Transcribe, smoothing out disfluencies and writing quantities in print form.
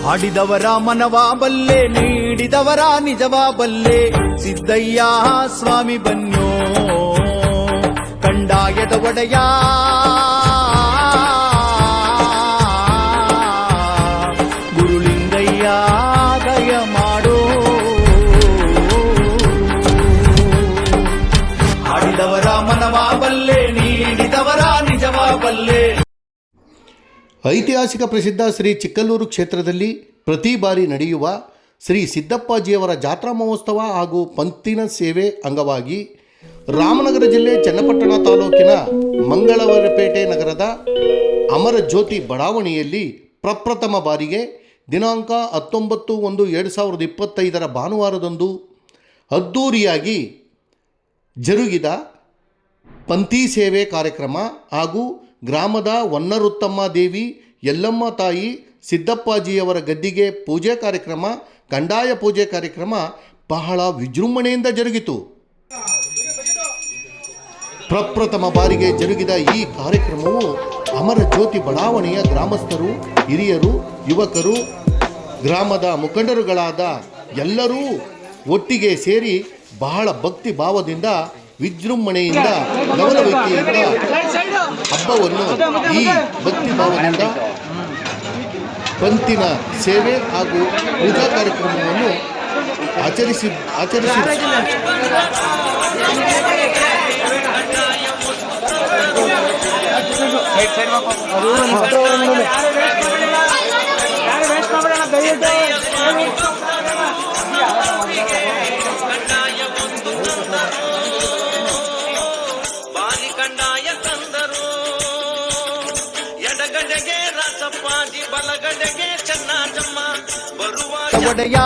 ಹಾಡಿದವರ ಮನವ ಬಲ್ಲೆ, ನೀಡಿದವರ ನಿಜವ ಬಲ್ಲೆ, ಸಿದ್ದಯ್ಯ ಸ್ವಾಮಿ ಬನ್ಯೋ ಕಂಡಾಯದ ಒಡೆಯ. ಗುರುಲಿಂಗಯ್ಯ ದಯ ಮಾಡೋ. ಹಾಡಿದವರ ಮನವ ಬಲ್ಲೆ, ನೀಡಿದವರ ನಿಜವ ಬಲ್ಲೆ. ಐತಿಹಾಸಿಕ ಪ್ರಸಿದ್ಧ ಶ್ರೀ ಚಿಕ್ಕಲ್ಲೂರು ಕ್ಷೇತ್ರದಲ್ಲಿ ಪ್ರತಿ ಬಾರಿ ನಡೆಯುವ ಶ್ರೀ ಸಿದ್ದಪ್ಪಾಜಿಯವರ ಜಾತ್ರಾ ಮಹೋತ್ಸವ ಹಾಗೂ ಪಂತಿನ ಸೇವೆ ಅಂಗವಾಗಿ ರಾಮನಗರ ಜಿಲ್ಲೆ ಚನ್ನಪಟ್ಟಣ ತಾಲೂಕಿನ ಮಂಗಳವರಪೇಟೆ ನಗರದ ಅಮರ ಜ್ಯೋತಿ ಬಡಾವಣೆಯಲ್ಲಿ ಪ್ರಪ್ರಥಮ ಬಾರಿಗೆ ದಿನಾಂಕ 19/1/2025 ಭಾನುವಾರದಂದು ಅದ್ದೂರಿಯಾಗಿ ಜರುಗಿದ ಪಂಥಿ ಸೇವೆ ಕಾರ್ಯಕ್ರಮ ಹಾಗೂ ಗ್ರಾಮದ ಹೊನ್ನರುತ್ತಮ್ಮ ದೇವಿ ಯಲ್ಲಮ್ಮ ತಾಯಿ ಸಿದ್ದಪ್ಪಾಜಿಯವರ ಗದ್ದಿಗೆ ಪೂಜೆ ಕಾರ್ಯಕ್ರಮ, ಕಂದಾಯ ಪೂಜೆ ಕಾರ್ಯಕ್ರಮ ಬಹಳ ವಿಜೃಂಭಣೆಯಿಂದ ಜರುಗಿತು. ಪ್ರಪ್ರಥಮ ಬಾರಿಗೆ ಜರುಗಿದ ಈ ಕಾರ್ಯಕ್ರಮವು ಅಮರ ಜ್ಯೋತಿ ಬಡಾವಣೆಯ ಗ್ರಾಮಸ್ಥರು, ಹಿರಿಯರು, ಯುವಕರು, ಗ್ರಾಮದ ಮುಖಂಡರುಗಳಾದ ಎಲ್ಲರೂ ಒಟ್ಟಿಗೆ ಸೇರಿ ಬಹಳ ಭಕ್ತಿ ಭಾವದಿಂದ ವಿಜೃಂಭಣೆಯಿಂದ ಲವಲವಿಕೆಯಿಂದ ಹಬ್ಬವನ್ನು ಈ ಭಕ್ತಿ ಭಾವದಿಂದ ಪಂತಿನ ಸೇವೆ ಹಾಗೂ ಪೂಜಾ ಕಾರ್ಯಕ್ರಮವನ್ನು ಆಚರಿಸಿ ಕಂಡಾಯ ತಂದರು. ಎಡಗಡೆಗೆ ರಸಪ್ಪಾಜಿ, ಬಲಗಡೆಗೆ ಚೆನ್ನಜಮ್ಮ ಬರುವ ಒಡೆಯ.